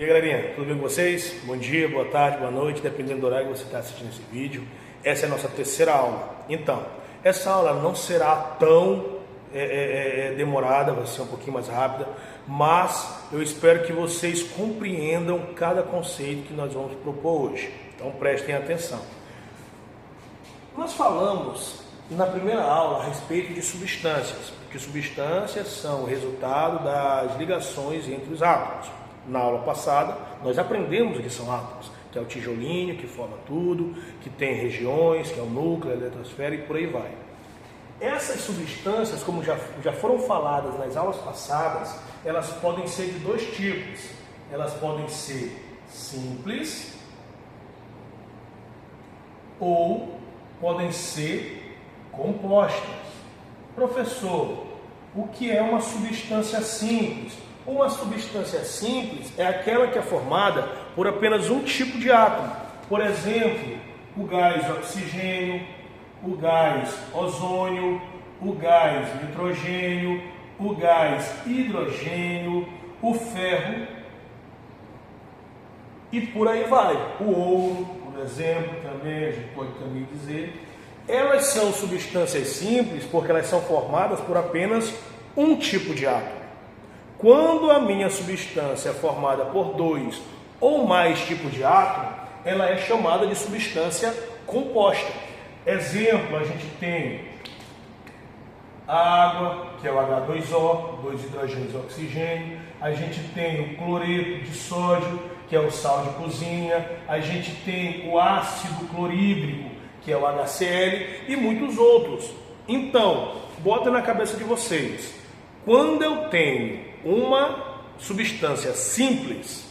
E aí, galerinha, tudo bem com vocês? Bom dia, boa tarde, boa noite, dependendo do horário que você está assistindo esse vídeo. Essa é a nossa terceira aula. Então, essa aula não será tão demorada, vai ser um pouquinho mais rápida, mas eu espero que vocês compreendam cada conceito que nós vamos propor hoje. Então, prestem atenção. Nós falamos na primeira aula a respeito de substâncias, porque substâncias são o resultado das ligações entre os átomos. Na aula passada, nós aprendemos o que são átomos, que é o tijolinho que forma tudo, que tem regiões, que é o núcleo, a eletrosfera e por aí vai. Essas substâncias, como já foram faladas nas aulas passadas, elas podem ser de dois tipos. Elas podem ser simples ou podem ser compostas. Professor, o que é uma substância simples? Uma substância simples é aquela que é formada por apenas um tipo de átomo. Por exemplo, o gás oxigênio, o gás ozônio, o gás nitrogênio, o gás hidrogênio, o ferro e por aí vai. O ouro, por exemplo, também a gente pode também dizer. Elas são substâncias simples porque elas são formadas por apenas um tipo de átomo. Quando a minha substância é formada por dois ou mais tipos de átomo, ela é chamada de substância composta. Exemplo, a gente tem a água, que é o H2O, 2 hidrogênios e oxigênio. A gente tem o cloreto de sódio, que é o sal de cozinha. A gente tem o ácido clorídrico, que é o HCl, e muitos outros. Então, bota na cabeça de vocês, quando eu tenho uma substância simples,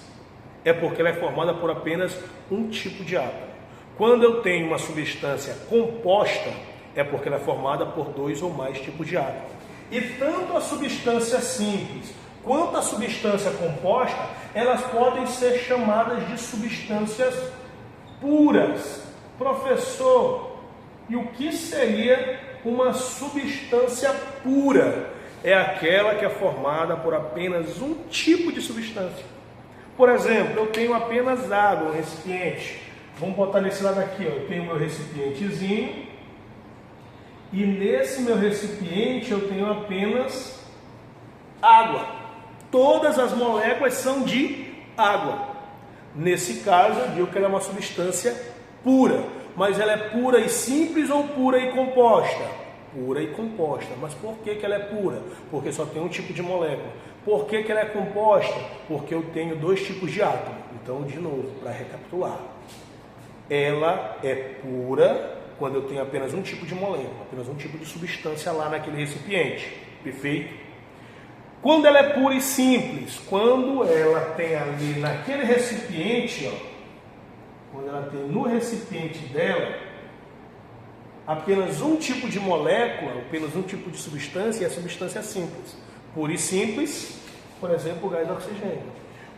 é porque ela é formada por apenas um tipo de átomo. Quando eu tenho uma substância composta, é porque ela é formada por dois ou mais tipos de átomo. E tanto a substância simples quanto a substância composta, elas podem ser chamadas de substâncias puras. Professor, e o que seria uma substância pura? É aquela que é formada por apenas um tipo de substância. Por exemplo, eu tenho apenas água, um recipiente. Vamos botar nesse lado aqui, ó. Eu tenho meu recipientezinho. E nesse meu recipiente eu tenho apenas água. Todas as moléculas são de água. Nesse caso, eu digo que ela é uma substância pura. Mas ela é pura e simples ou pura e composta? Pura e composta. Mas por que ela é pura? Porque só tem um tipo de molécula. Por que ela é composta? Porque eu tenho dois tipos de átomo. Então, de novo, para recapitular. Ela é pura quando eu tenho apenas um tipo de molécula, apenas um tipo de substância lá naquele recipiente. Perfeito? Quando ela é pura e simples? Quando ela tem ali naquele recipiente, ó, quando ela tem no recipiente dela apenas um tipo de molécula, apenas um tipo de substância, é a substância simples. Pura e simples, por exemplo, o gás oxigênio.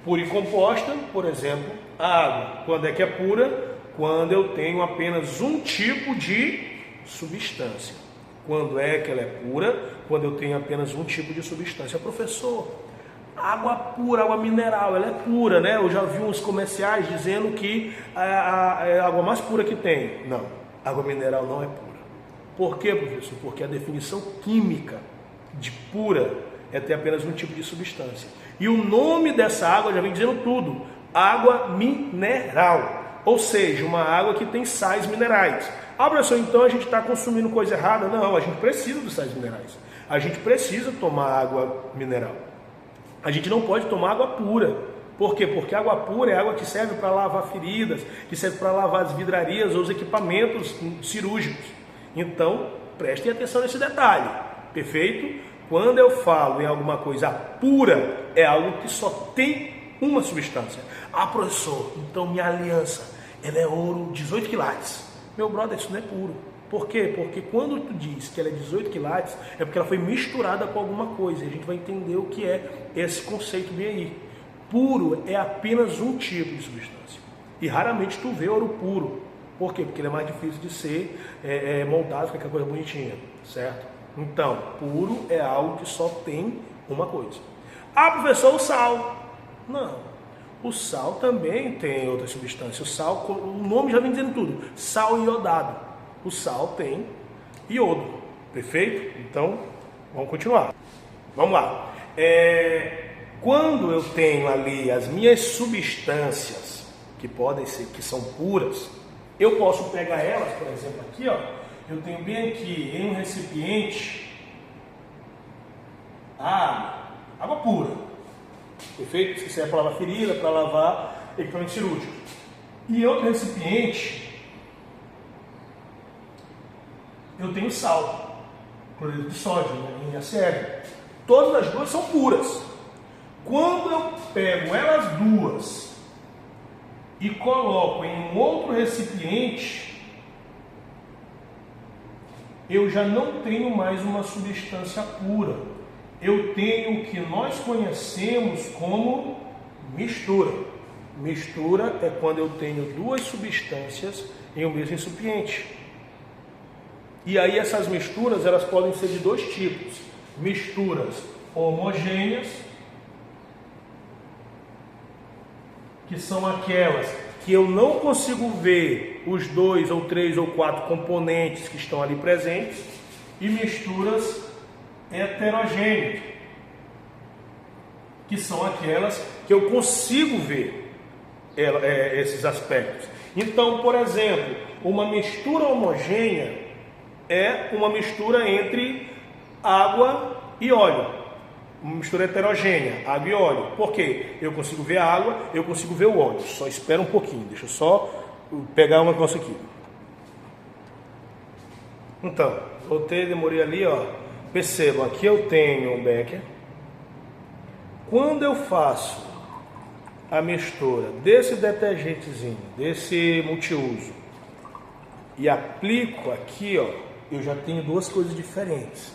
Pura e composta, por exemplo, a água. Quando é que é pura? Quando eu tenho apenas um tipo de substância. Quando é que ela é pura? Quando eu tenho apenas um tipo de substância. Professor, água pura, água mineral, ela é pura, né? Eu já vi uns comerciais dizendo que é a água mais pura que tem. Não, água mineral não é pura. Por quê, professor? Porque a definição química de pura é ter apenas um tipo de substância. E o nome dessa água já vem dizendo tudo. Água mineral. Ou seja, uma água que tem sais minerais. Ah, professor, então a gente está consumindo coisa errada? Não, a gente precisa dos sais minerais. A gente precisa tomar água mineral. A gente não pode tomar água pura. Por quê? Porque água pura é água que serve para lavar feridas, que serve para lavar as vidrarias ou os equipamentos cirúrgicos. Então, prestem atenção nesse detalhe. Perfeito? Quando eu falo em alguma coisa pura, é algo que só tem uma substância. Ah, professor, então minha aliança, ela é ouro 18 quilates. Meu brother, isso não é puro. Por quê? Porque quando tu diz que ela é 18 quilates, é porque ela foi misturada com alguma coisa. E a gente vai entender o que é esse conceito bem aí. Puro é apenas um tipo de substância. E raramente tu vê ouro puro. Por quê? Porque ele é mais difícil de ser moldado, fica aquela coisa bonitinha, certo? Então, puro é algo que só tem uma coisa. Ah, professor, o sal. Não. O sal também tem outra substância. O sal, o nome já vem dizendo tudo. Sal iodado. O sal tem iodo. Perfeito? Então, vamos continuar. Vamos lá. Quando eu tenho ali as minhas substâncias, que podem ser, que são puras, eu posso pegar elas, por exemplo, aqui, ó. Eu tenho bem aqui em um recipiente água pura. Perfeito? Isso serve para lavar ferida, para lavar equipamento cirúrgico. E em outro recipiente, eu tenho sal, cloreto de sódio, né, NaCl. Todas as duas são puras. Quando eu pego elas duas e coloco em um outro recipiente, eu já não tenho mais uma substância pura. Eu tenho o que nós conhecemos como mistura. Mistura é quando eu tenho duas substâncias em um mesmo recipiente. E aí essas misturas, elas podem ser de dois tipos. Misturas homogêneas, que são aquelas que eu não consigo ver os 2 ou 3 ou 4 componentes que estão ali presentes, e misturas heterogêneas, que são aquelas que eu consigo ver esses aspectos. Então, por exemplo, uma mistura homogênea é uma mistura entre água e óleo. Uma mistura heterogênea, água e óleo. Por quê? Eu consigo ver a água, eu consigo ver o óleo. Só espera um pouquinho, deixa eu só pegar um negócio aqui. Então, voltei, demorei ali, ó. Percebam, aqui eu tenho um becker. Quando eu faço a mistura desse detergentezinho, desse multiuso, e aplico aqui, ó, eu já tenho duas coisas diferentes.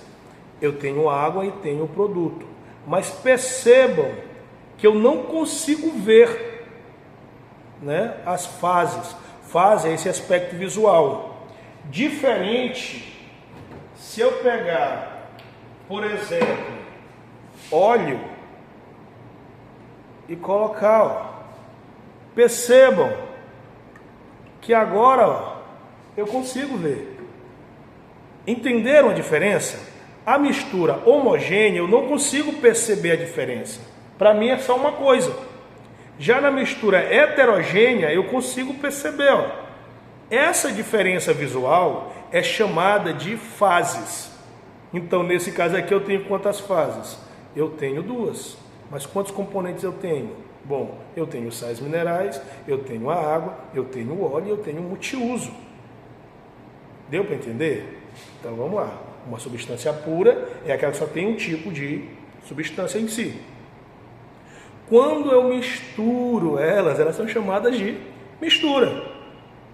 Eu tenho água e tenho o produto. Mas percebam que eu não consigo ver, né, as fases. Fase é esse aspecto visual. Diferente se eu pegar, por exemplo, óleo e colocar, ó. Percebam que agora, ó, eu consigo ver. Entenderam a diferença? A mistura homogênea, eu não consigo perceber a diferença. Para mim é só uma coisa. Já na mistura heterogênea, eu consigo perceber. Ó. Essa diferença visual é chamada de fases. Então, nesse caso aqui, eu tenho quantas fases? Eu tenho duas. Mas quantos componentes eu tenho? Bom, eu tenho sais minerais, eu tenho a água, eu tenho o óleo e eu tenho o multiuso. Deu para entender? Então, vamos lá. Uma substância pura é aquela que só tem um tipo de substância em si. Quando eu misturo elas são chamadas de mistura.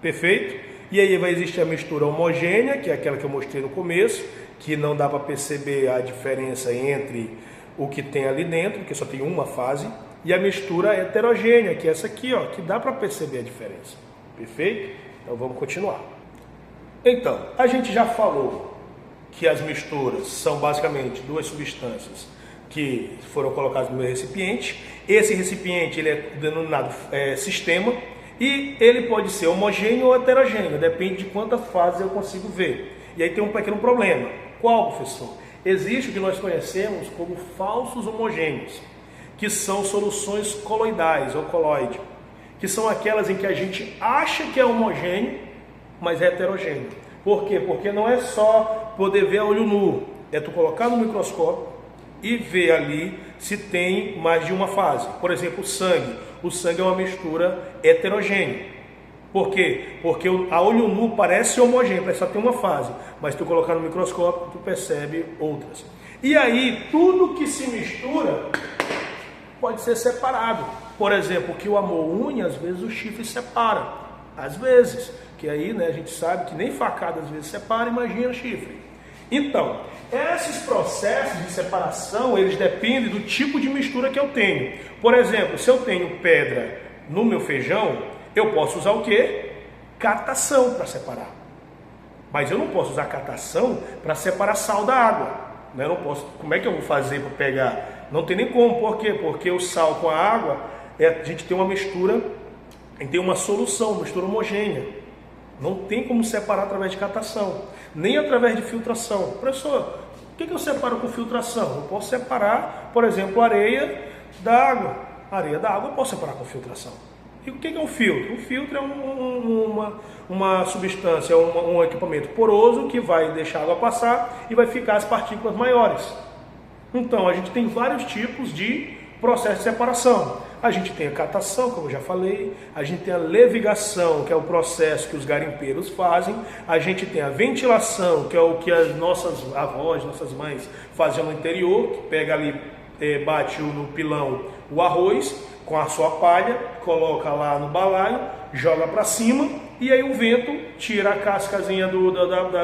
Perfeito? E aí vai existir a mistura homogênea, que é aquela que eu mostrei no começo, que não dá para perceber a diferença entre o que tem ali dentro, porque só tem uma fase, e a mistura heterogênea, que é essa aqui, ó, que dá para perceber a diferença. Perfeito? Então vamos continuar. Então, a gente já falou que as misturas são basicamente duas substâncias que foram colocadas no recipiente. Esse recipiente ele é denominado sistema, e ele pode ser homogêneo ou heterogêneo, depende de quantas fases eu consigo ver. E aí tem um pequeno problema. Qual, professor? Existe o que nós conhecemos como falsos homogêneos, que são soluções coloidais ou coloide, que são aquelas em que a gente acha que é homogêneo, mas é heterogêneo. Por quê? Porque não é só poder ver a olho nu, é tu colocar no microscópio e ver ali se tem mais de uma fase. Por exemplo, o sangue. O sangue é uma mistura heterogênea. Por quê? Porque a olho nu parece homogêneo, parece só ter uma fase, mas se tu colocar no microscópio, tu percebe outras. E aí, tudo que se mistura pode ser separado. Por exemplo, o que o amor une, às vezes o chifre separa. Às vezes. Que aí, né, a gente sabe que nem facada às vezes separa, imagina chifre. Então, esses processos de separação, eles dependem do tipo de mistura que eu tenho. Por exemplo, se eu tenho pedra no meu feijão, eu posso usar o quê? Catação para separar. Mas eu não posso usar catação para separar sal da água. Eu não posso. Como é que eu vou fazer para pegar? Não tem nem como. Por quê? Porque o sal com a água a gente tem uma mistura, a gente tem uma solução, uma mistura homogênea. Não tem como separar através de catação, nem através de filtração. Professor, o que eu separo com filtração? Eu posso separar, por exemplo, areia da água. A areia da água eu posso separar com filtração. E o que é um filtro? Um filtro é uma substância, um equipamento poroso que vai deixar a água passar e vai ficar as partículas maiores. Então, a gente tem vários tipos de processo de separação. A gente tem a catação, como eu já falei, a gente tem a levigação, que é o processo que os garimpeiros fazem, a gente tem a ventilação, que é o que as nossas avós, nossas mães faziam no interior, que pega ali, bate no pilão o arroz com a sua palha, coloca lá no balaio, joga para cima e aí o vento tira a cascazinha,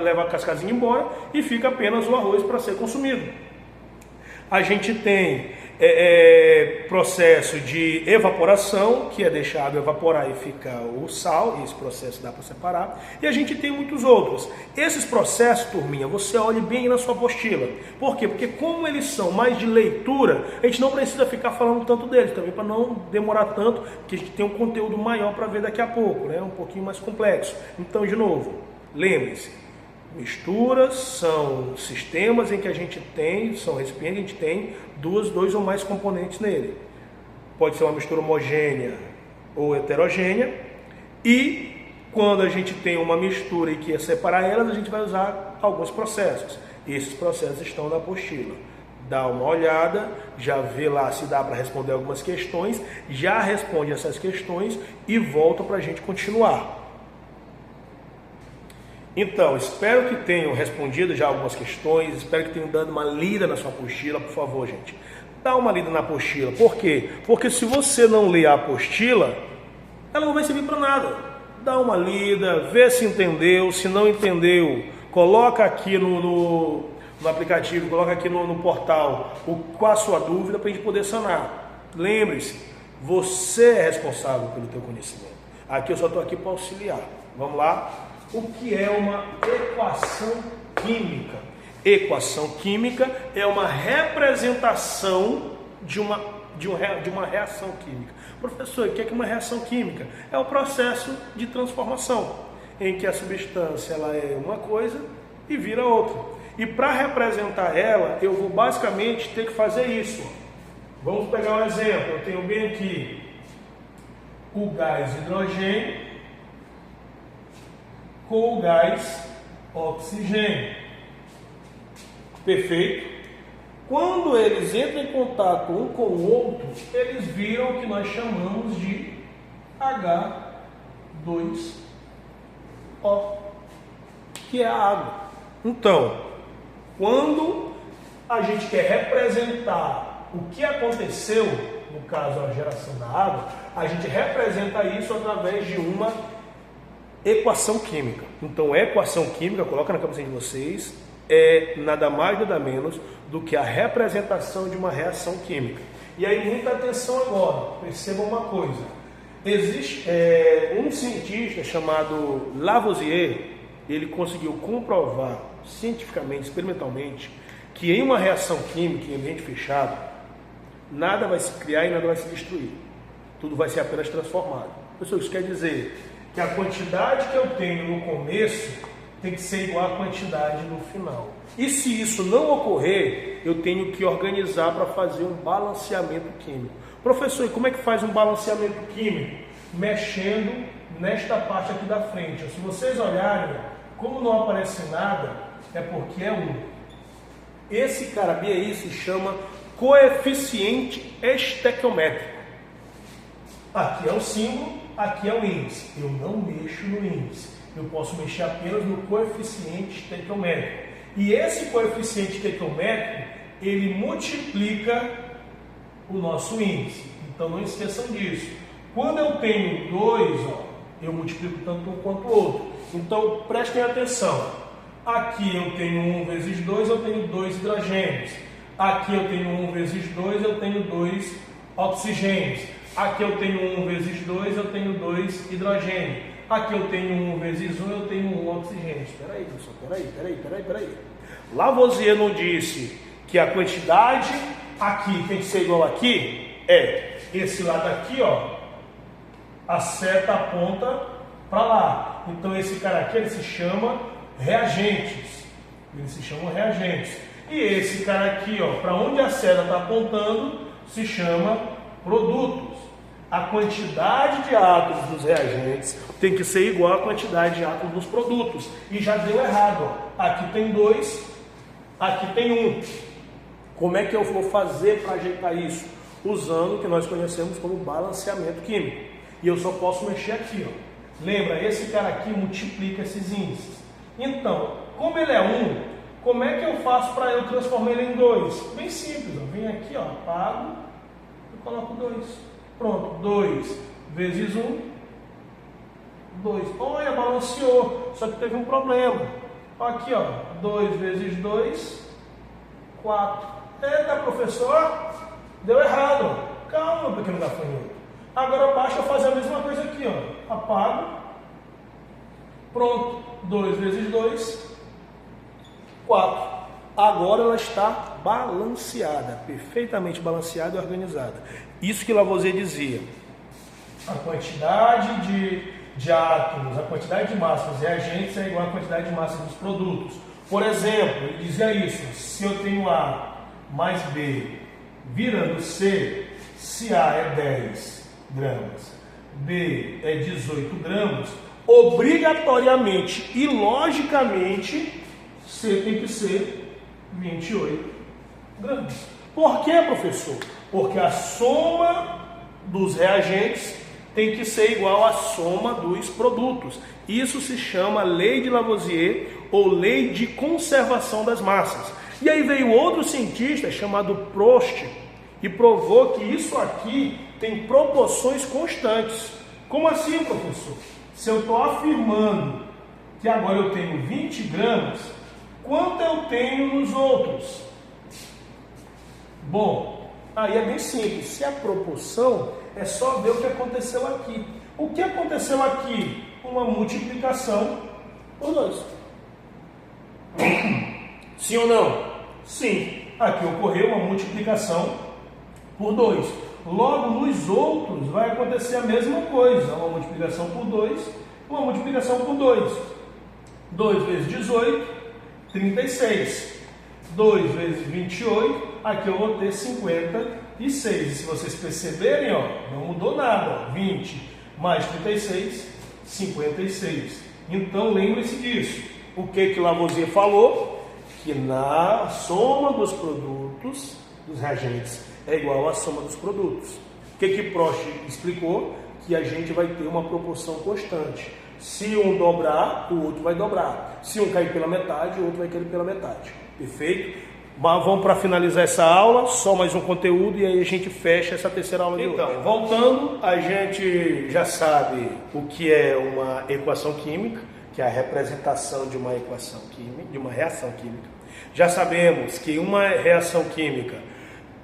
leva a cascazinha embora e fica apenas o arroz para ser consumido. A gente tem processo de evaporação, que é deixar a água evaporar e ficar o sal, e esse processo dá para separar, e a gente tem muitos outros. Esses processos, turminha, você olhe bem na sua apostila. Por quê? Porque como eles são mais de leitura, a gente não precisa ficar falando tanto deles, também para não demorar tanto, porque a gente tem um conteúdo maior para ver daqui a pouco, né? Um pouquinho mais complexo. Então, de novo, lembre-se, misturas são sistemas em que a gente tem, são recipientes, a gente tem dois ou mais componentes nele. Pode ser uma mistura homogênea ou heterogênea. E quando a gente tem uma mistura e quer separar elas, a gente vai usar alguns processos. Esses processos estão na apostila. Dá uma olhada, já vê lá se dá para responder algumas questões, já responde essas questões e volta para a gente continuar. Então, espero que tenham respondido já algumas questões, espero que tenham dado uma lida na sua apostila, por favor, gente. Dá uma lida na apostila. Por quê? Porque se você não ler a apostila, ela não vai servir para nada. Dá uma lida, vê se entendeu, se não entendeu, coloca aqui no aplicativo, coloca aqui no portal qual a sua dúvida para a gente poder sanar. Lembre-se, você é responsável pelo teu conhecimento. Aqui eu só estou aqui para auxiliar. Vamos lá? O que é uma equação química? Equação química é uma representação de uma reação química. Professor, o que é uma reação química? É o processo de transformação, em que a substância ela é uma coisa e vira outra. E para representar ela, eu vou basicamente ter que fazer isso. Vamos pegar um exemplo. Eu tenho bem aqui o gás hidrogênio com o gás oxigênio. Perfeito? Quando eles entram em contato um com o outro, eles viram o que nós chamamos de H2O, que é a água. Então, quando a gente quer representar o que aconteceu, no caso a geração da água, a gente representa isso através de uma equação química. Então, equação química, coloca na cabeça de vocês, é nada mais nada menos do que a representação de uma reação química. E aí, muita atenção agora, percebam uma coisa. Existe um cientista chamado Lavoisier, ele conseguiu comprovar cientificamente, experimentalmente, que em uma reação química em ambiente fechado, nada vai se criar e nada vai se destruir. Tudo vai ser apenas transformado. Pessoal, isso quer dizer que a quantidade que eu tenho no começo tem que ser igual à quantidade no final. E se isso não ocorrer, eu tenho que organizar para fazer um balanceamento químico. Professor, e como é que faz um balanceamento químico? Mexendo nesta parte aqui da frente. Se vocês olharem, como não aparece nada, é porque é 1. Esse cara bem aí se chama coeficiente estequiométrico. Aqui é o símbolo, aqui é o índice. Eu não mexo no índice. Eu posso mexer apenas no coeficiente estequiométrico. E esse coeficiente estequiométrico, ele multiplica o nosso índice. Então não esqueçam disso. Quando eu tenho 2, eu multiplico tanto um quanto o outro. Então prestem atenção. Aqui eu tenho 1 vezes 2, eu tenho 2 hidrogênios. Aqui eu tenho 1 vezes 2, eu tenho 2 oxigênios. Aqui eu tenho 1 vezes 2, eu tenho 2 hidrogênios. Aqui eu tenho 1 vezes 1, eu tenho 1 oxigênio. Espera aí, pessoal, espera aí. Lavoisier não disse que a quantidade aqui tem que ser igual aqui? esse lado aqui, ó, a seta aponta para lá. Então esse cara aqui ele se chama reagentes. Eles se chamam reagentes. E esse cara aqui, ó, para onde a seta está apontando, se chama produtos. A quantidade de átomos dos reagentes tem que ser igual à quantidade de átomos dos produtos. E já deu errado, ó. Aqui tem 2, aqui tem 1. Como é que eu vou fazer para ajeitar isso? Usando o que nós conhecemos como balanceamento químico. E eu só posso mexer aqui, ó. Lembra, esse cara aqui multiplica esses índices. Então, como ele é 1, como é que eu faço para eu transformar ele em 2? Bem simples, ó. Venho aqui, ó, apago e coloco 2. Pronto, 2 vezes 1, 2. Olha, balanceou, só que teve um problema. Aqui, ó, 2 vezes 2, 4. Eita, professor, deu errado. Calma, meu pequeno gafanhoto. Agora basta eu fazer a mesma coisa aqui, ó. Apago. Pronto, 2 vezes 2, 4. Agora ela está balanceada, perfeitamente balanceada e organizada. Isso que Lavoisier dizia. A quantidade de átomos, a quantidade de massas dos reagentes é igual à quantidade de massas dos produtos. Por exemplo, ele dizia isso: se eu tenho A mais B virando C, se A é 10 gramas, B é 18 gramas, obrigatoriamente e logicamente C tem que ser 28 gramas. Por quê, professor? Porque a soma dos reagentes tem que ser igual à soma dos produtos. Isso se chama lei de Lavoisier ou lei de conservação das massas. E aí veio outro cientista chamado Prost e provou que isso aqui tem proporções constantes. Como assim, professor? Se eu estou afirmando que agora eu tenho 20 gramas, quanto eu tenho nos outros? Bom, aí é bem simples. Se a proporção, é só ver o que aconteceu aqui. O que aconteceu aqui? Uma multiplicação por 2. Sim ou não? Sim. Aqui ocorreu uma multiplicação por 2. Logo, nos outros vai acontecer a mesma coisa. Uma multiplicação por 2, uma multiplicação por 2. 2 vezes 18, 36. 2 vezes 28, aqui eu vou ter 56. E se vocês perceberem, ó, não mudou nada. Ó, 20 mais 36, 56. Então, lembre-se disso. O que Lavoisier falou? Que na soma dos produtos, dos reagentes, é igual à soma dos produtos. O que Prost explicou? Que a gente vai ter uma proporção constante. Se um dobrar, o outro vai dobrar. Se um cair pela metade, o outro vai cair pela metade. Perfeito? Mas vamos para finalizar essa aula, só mais um conteúdo e aí a gente fecha essa terceira aula de hoje. Então, voltando, a gente já sabe o que é uma equação química, que é a representação de uma equação química, de uma reação química. Já sabemos que uma reação química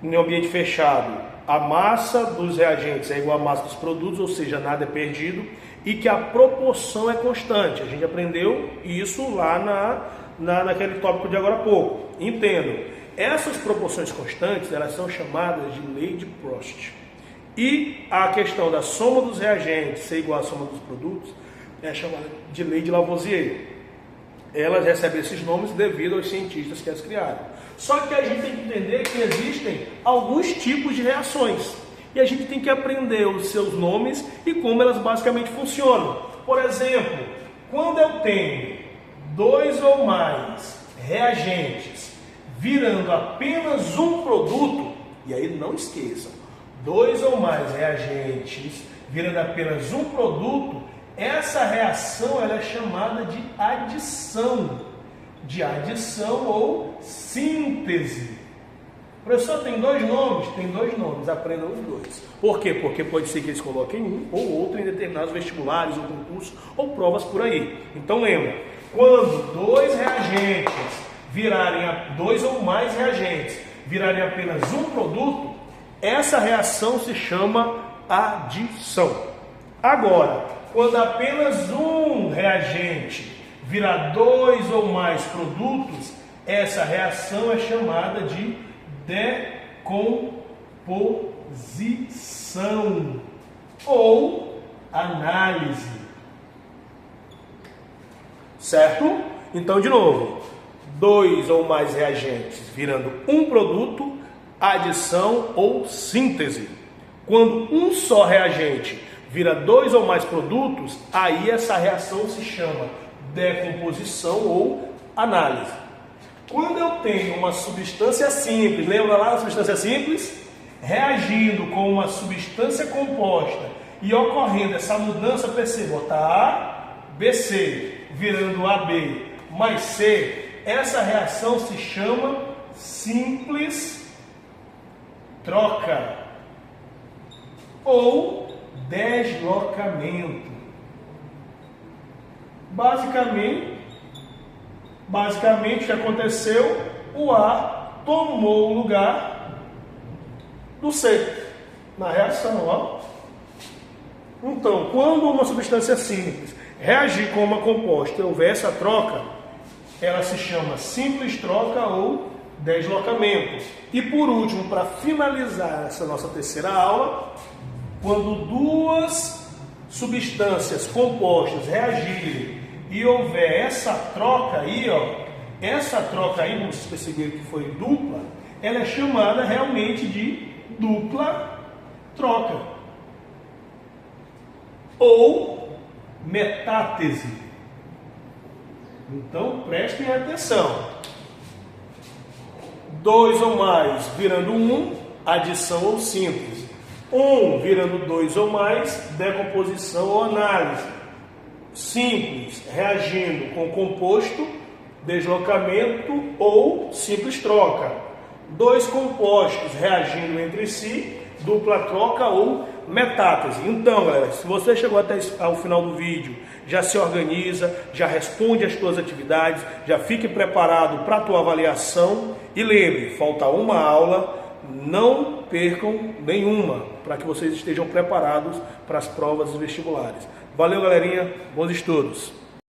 em ambiente fechado, a massa dos reagentes é igual à massa dos produtos, ou seja, nada é perdido, e que a proporção é constante. A gente aprendeu isso lá naquele tópico de agora há pouco. Entendam, essas proporções constantes, elas são chamadas de lei de Prost. E a questão da soma dos reagentes ser igual à soma dos produtos é chamada de lei de Lavoisier. Elas recebem esses nomes devido aos cientistas que as criaram. Só que a gente tem que entender que existem alguns tipos de reações. E a gente tem que aprender os seus nomes e como elas basicamente funcionam. Por exemplo, quando eu tenho 2 ou mais reagentes virando apenas um produto, e aí não esqueçam, 2 ou mais reagentes virando apenas um produto, essa reação ela é chamada de adição ou síntese. Professor, tem 2 nomes? Tem 2 nomes, aprendam os 2. Por quê? Porque pode ser que eles coloquem um ou outro em determinados vestibulares ou concursos ou provas por aí. Então lembra, quando 2 reagentes virarem 2 ou mais reagentes virarem apenas um produto, essa reação se chama adição. Agora, quando apenas um reagente virar 2 ou mais produtos, essa reação é chamada de decomposição ou análise. Certo? Então, de novo, 2 ou mais reagentes virando um produto, adição ou síntese. Quando um só reagente vira 2 ou mais produtos, aí essa reação se chama decomposição ou análise. Quando eu tenho uma substância simples, lembra lá da substância simples? Reagindo com uma substância composta e ocorrendo essa mudança, perceba, A, BC, virando AB mais C, essa reação se chama simples troca ou deslocamento. Basicamente o que aconteceu? O A tomou o lugar do C na reação, ó. Então, quando uma substância simples reagir com uma composta e houver essa troca, ela se chama simples troca ou deslocamento. E por último, para finalizar essa nossa terceira aula, quando duas substâncias compostas reagirem e houver essa troca aí, ó, essa troca aí, como vocês perceberam que foi dupla, ela é chamada realmente de dupla troca ou metátese. Então prestem atenção. 2 ou mais virando 1, adição ou síntese. 1 virando 2 ou mais, decomposição ou análise. Simples reagindo com composto, deslocamento ou simples troca. 2 compostos reagindo entre si, dupla troca ou metátese. Então, galera, se você chegou até ao final do vídeo, já se organiza, já responde as suas atividades, já fique preparado para a tua avaliação e lembre, falta uma aula, não percam nenhuma, para que vocês estejam preparados para as provas vestibulares. Valeu, galerinha, bons estudos!